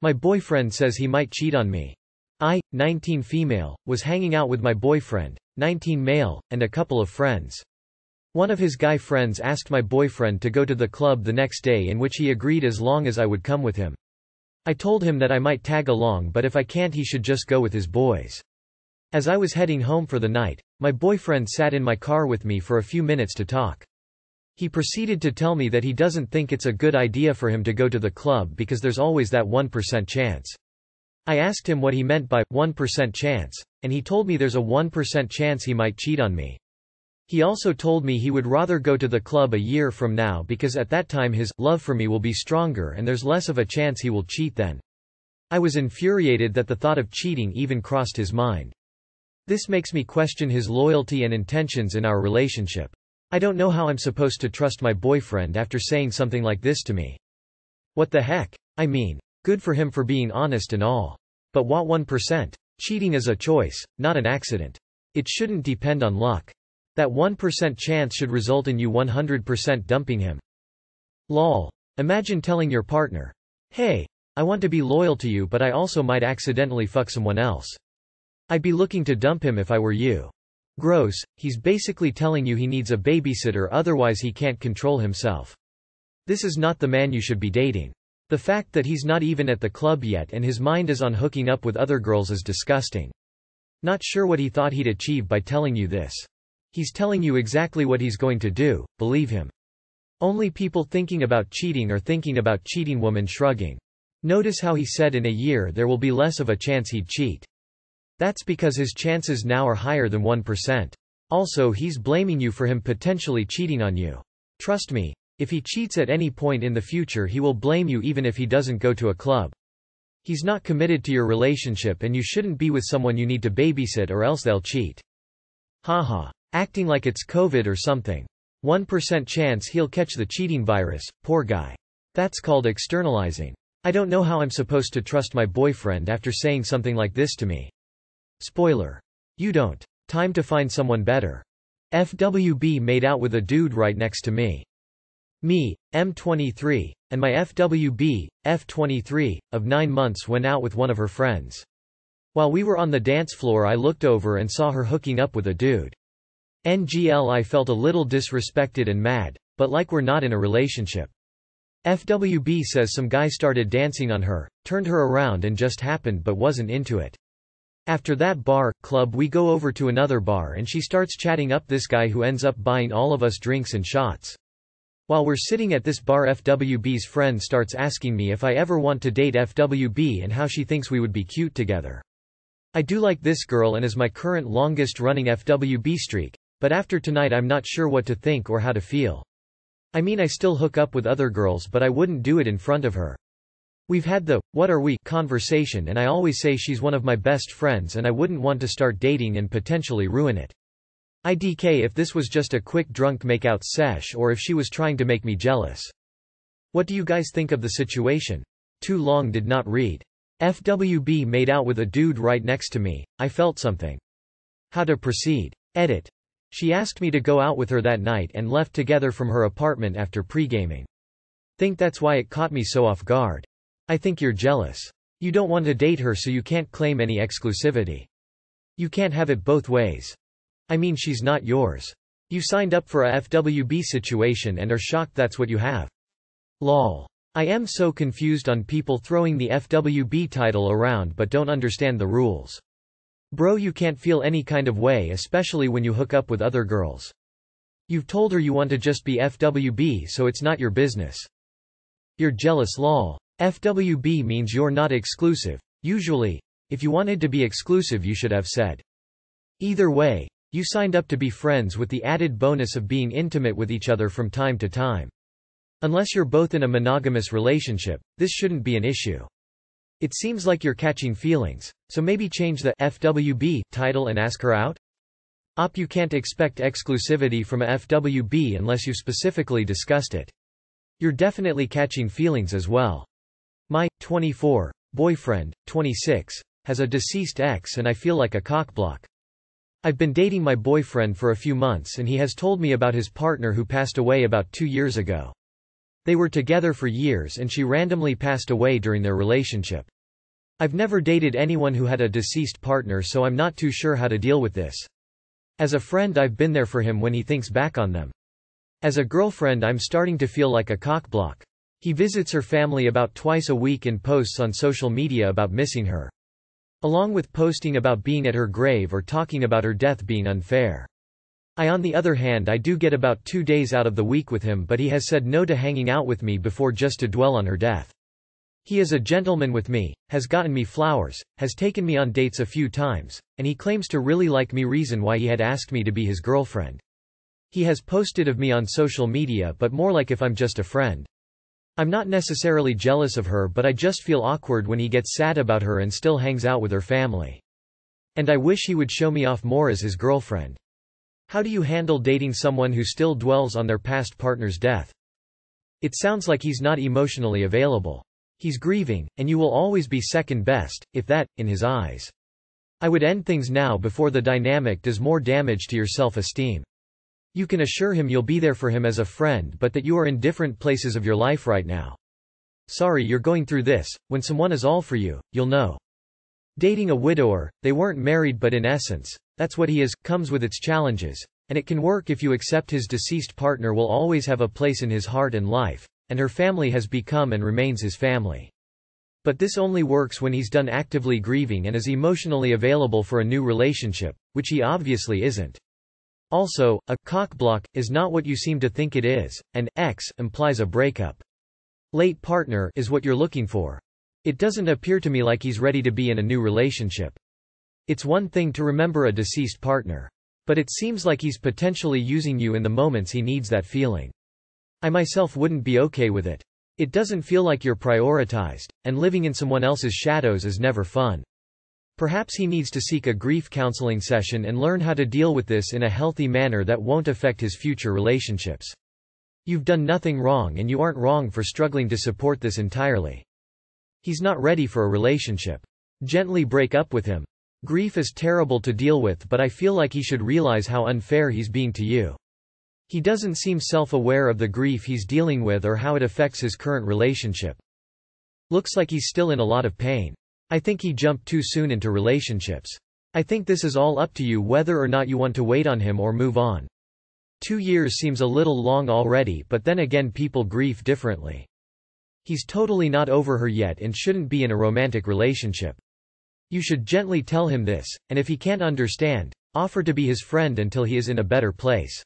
My boyfriend says he might cheat on me. I, 19 female, was hanging out with my boyfriend, 19 male, and a couple of friends. One of his guy friends asked my boyfriend to go to the club the next day, in which he agreed as long as I would come with him. I told him that I might tag along, but if I can't he should just go with his boys. As I was heading home for the night, my boyfriend sat in my car with me for a few minutes to talk. He proceeded to tell me that he doesn't think it's a good idea for him to go to the club because there's always that 1% chance. I asked him what he meant by 1% chance, and he told me there's a 1% chance he might cheat on me. He also told me he would rather go to the club a year from now because at that time his love for me will be stronger and there's less of a chance he will cheat then. I was infuriated that the thought of cheating even crossed his mind. This makes me question his loyalty and intentions in our relationship. I don't know how I'm supposed to trust my boyfriend after saying something like this to me. What the heck? I mean, good for him for being honest and all. But what 1%? Cheating is a choice, not an accident. It shouldn't depend on luck. That 1% chance should result in you 100% dumping him. Lol. Imagine telling your partner, "Hey, I want to be loyal to you but I also might accidentally fuck someone else. I'd be looking to dump him if I were you." Gross. He's basically telling you he needs a babysitter otherwise he can't control himself. This is not the man you should be dating. The fact that he's not even at the club yet and his mind is on hooking up with other girls is disgusting. Not sure what he thought he'd achieve by telling you this. He's telling you exactly what he's going to do, believe him. Only people thinking about cheating are thinking about cheating. Woman shrugging. Notice how he said in a year there will be less of a chance he'd cheat. That's because his chances now are higher than 1%. Also, he's blaming you for him potentially cheating on you. Trust me, if he cheats at any point in the future he will blame you even if he doesn't go to a club. He's not committed to your relationship and you shouldn't be with someone you need to babysit or else they'll cheat. Haha. Acting like it's COVID or something. 1% chance he'll catch the cheating virus, poor guy. That's called externalizing. I don't know how I'm supposed to trust my boyfriend after saying something like this to me. Spoiler. You don't. Time to find someone better. FWB made out with a dude right next to me. Me, M23, and my FWB, F23, of 9 months went out with one of her friends. While we were on the dance floor I looked over and saw her hooking up with a dude. NGL I felt a little disrespected and mad, but like we're not in a relationship. FWB says some guy started dancing on her, turned her around and just happened but wasn't into it. After that club we go over to another bar and she starts chatting up this guy who ends up buying all of us drinks and shots. While we're sitting at this bar FWB's friend starts asking me if I ever want to date FWB and how she thinks we would be cute together. I do like this girl and is my current longest running FWB streak, but after tonight I'm not sure what to think or how to feel. I mean I still hook up with other girls but I wouldn't do it in front of her. We've had the "what are we" conversation and I always say she's one of my best friends and I wouldn't want to start dating and potentially ruin it. IDK if this was just a quick drunk makeout sesh or if she was trying to make me jealous. What do you guys think of the situation? Too long did not read. FWB made out with a dude right next to me, I felt something. How to proceed? Edit. She asked me to go out with her that night and left together from her apartment after pre-gaming. Think that's why it caught me so off guard. I think you're jealous. You don't want to date her so you can't claim any exclusivity. You can't have it both ways. I mean she's not yours. You signed up for a FWB situation and are shocked that's what you have. Lol. I am so confused on people throwing the FWB title around but don't understand the rules. Bro, you can't feel any kind of way especially when you hook up with other girls. You've told her you want to just be FWB so it's not your business. You're jealous lol. FWB means you're not exclusive. Usually, if you wanted to be exclusive you should have said. Either way, you signed up to be friends with the added bonus of being intimate with each other from time to time. Unless you're both in a monogamous relationship, this shouldn't be an issue. It seems like you're catching feelings, so maybe change the FWB title and ask her out? You can't expect exclusivity from a FWB unless you've specifically discussed it. You're definitely catching feelings as well. My 24 boyfriend, 26, has a deceased ex and I feel like a cockblock. I've been dating my boyfriend for a few months and he has told me about his partner who passed away about 2 years ago. They were together for years and she randomly passed away during their relationship. I've never dated anyone who had a deceased partner, so I'm not too sure how to deal with this. As a friend, I've been there for him when he thinks back on them. As a girlfriend, I'm starting to feel like a cockblock. He visits her family about twice a week and posts on social media about missing her, along with posting about being at her grave or talking about her death being unfair. On the other hand, I do get about 2 days out of the week with him, but he has said no to hanging out with me before just to dwell on her death. He is a gentleman with me, has gotten me flowers, has taken me on dates a few times, and he claims to really like me, reason why he had asked me to be his girlfriend. He has posted of me on social media, but more like if I'm just a friend. I'm not necessarily jealous of her, but I just feel awkward when he gets sad about her and still hangs out with her family. And I wish he would show me off more as his girlfriend. How do you handle dating someone who still dwells on their past partner's death? It sounds like he's not emotionally available. He's grieving, and you will always be second best, if that, in his eyes. I would end things now before the dynamic does more damage to your self-esteem. You can assure him you'll be there for him as a friend, but that you are in different places of your life right now. Sorry you're going through this. When someone is all for you, you'll know. Dating a widower, they weren't married, but in essence, that's what he is, comes with its challenges, and it can work if you accept his deceased partner will always have a place in his heart and life, and her family has become and remains his family. But this only works when he's done actively grieving and is emotionally available for a new relationship, which he obviously isn't. Also, a cockblock is not what you seem to think it is, and ex implies a breakup. Late partner is what you're looking for. It doesn't appear to me like he's ready to be in a new relationship. It's one thing to remember a deceased partner, but it seems like he's potentially using you in the moments he needs that feeling. I myself wouldn't be okay with it. It doesn't feel like you're prioritized, and living in someone else's shadows is never fun. Perhaps he needs to seek a grief counseling session and learn how to deal with this in a healthy manner that won't affect his future relationships. You've done nothing wrong, and you aren't wrong for struggling to support this entirely. He's not ready for a relationship. Gently break up with him. Grief is terrible to deal with, but I feel like he should realize how unfair he's being to you. He doesn't seem self-aware of the grief he's dealing with or how it affects his current relationship. Looks like he's still in a lot of pain. I think he jumped too soon into relationships. I think this is all up to you whether or not you want to wait on him or move on. 2 years seems a little long already, but then again, people grieve differently. He's totally not over her yet and shouldn't be in a romantic relationship. You should gently tell him this, and if he can't understand, offer to be his friend until he is in a better place.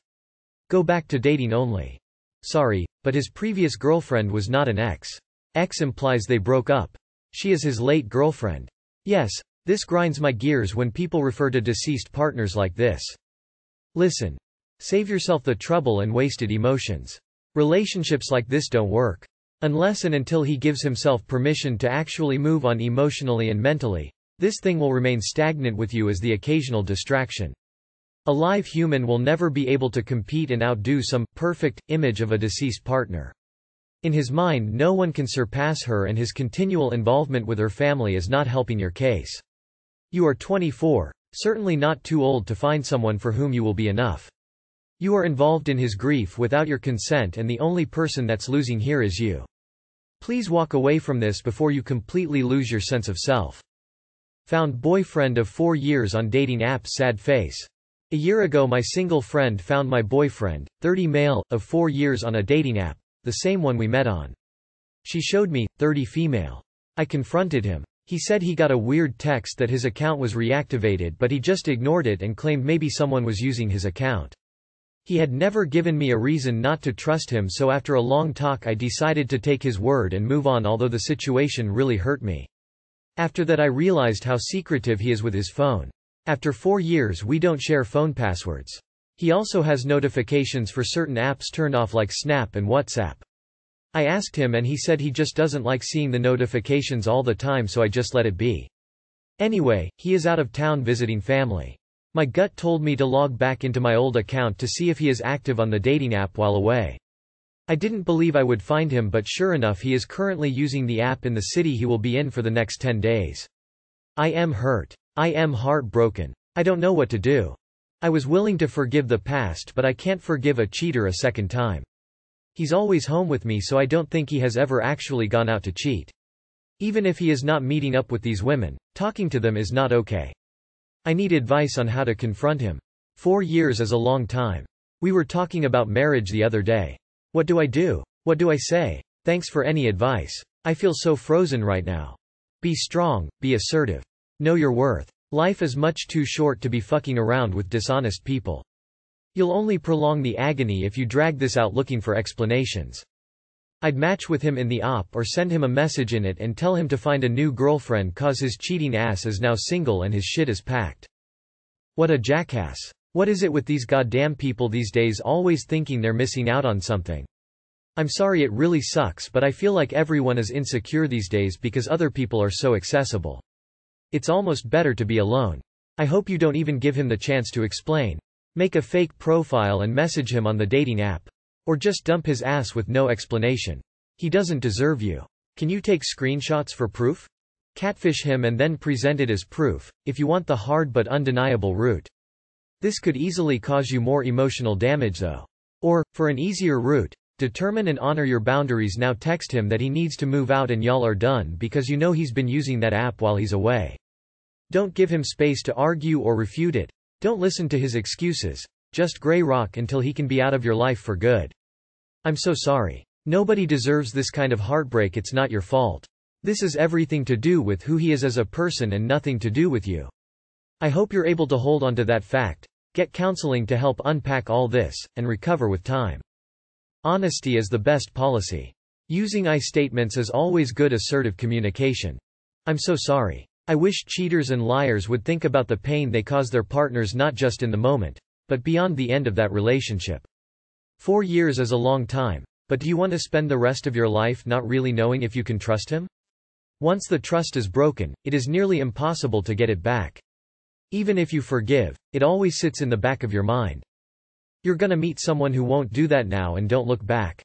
Go back to dating only. Sorry, but his previous girlfriend was not an ex. Ex implies they broke up. She is his late girlfriend. Yes, this grinds my gears when people refer to deceased partners like this. Listen. Save yourself the trouble and wasted emotions. Relationships like this don't work. Unless and until he gives himself permission to actually move on emotionally and mentally, this thing will remain stagnant with you as the occasional distraction. A live human will never be able to compete and outdo some perfect image of a deceased partner. In his mind, no one can surpass her, and his continual involvement with her family is not helping your case. You are 24, certainly not too old to find someone for whom you will be enough. You are involved in his grief without your consent, and the only person that's losing here is you. Please walk away from this before you completely lose your sense of self. Found boyfriend of 4 years on dating apps, sad face. A year ago my single friend found my boyfriend, 30 male, of 4 years on a dating app, the same one we met on. She showed me, 30 female. I confronted him. He said he got a weird text that his account was reactivated, but he just ignored it and claimed maybe someone was using his account. He had never given me a reason not to trust him, so after a long talk I decided to take his word and move on, although the situation really hurt me. After that I realized how secretive he is with his phone. After 4 years we don't share phone passwords. He also has notifications for certain apps turned off like Snap and WhatsApp. I asked him and he said he just doesn't like seeing the notifications all the time, so I just let it be. Anyway, he is out of town visiting family. My gut told me to log back into my old account to see if he is active on the dating app while away. I didn't believe I would find him, but sure enough he is currently using the app in the city he will be in for the next 10 days. I am hurt. I am heartbroken. I don't know what to do. I was willing to forgive the past, but I can't forgive a cheater a second time. He's always home with me, so I don't think he has ever actually gone out to cheat. Even if he is not meeting up with these women, talking to them is not okay. I need advice on how to confront him. 4 years is a long time. We were talking about marriage the other day. What do I do? What do I say? Thanks for any advice. I feel so frozen right now. Be strong, be assertive. Know your worth. Life is much too short to be fucking around with dishonest people. You'll only prolong the agony if you drag this out looking for explanations. I'd match with him in the app or send him a message in it and tell him to find a new girlfriend cause his cheating ass is now single and his shit is packed. What a jackass. What is it with these goddamn people these days always thinking they're missing out on something? I'm sorry, it really sucks, but I feel like everyone is insecure these days because other people are so accessible. It's almost better to be alone. I hope you don't even give him the chance to explain. Make a fake profile and message him on the dating app. Or just dump his ass with no explanation. He doesn't deserve you. Can you take screenshots for proof? Catfish him and then present it as proof, if you want the hard but undeniable route. This could easily cause you more emotional damage though. Or, for an easier route, determine and honor your boundaries. Now text him that he needs to move out and y'all are done because you know he's been using that app while he's away. Don't give him space to argue or refute it. Don't listen to his excuses. Just gray rock until he can be out of your life for good. I'm so sorry. Nobody deserves this kind of heartbreak. It's not your fault. This is everything to do with who he is as a person and nothing to do with you. I hope you're able to hold on to that fact, get counseling to help unpack all this, and recover with time. Honesty is the best policy. Using I statements is always good assertive communication. I'm so sorry. I wish cheaters and liars would think about the pain they cause their partners not just in the moment, but beyond the end of that relationship. 4 years is a long time, but do you want to spend the rest of your life not really knowing if you can trust him? Once the trust is broken, it is nearly impossible to get it back. Even if you forgive, it always sits in the back of your mind. You're gonna meet someone who won't do that now, and don't look back.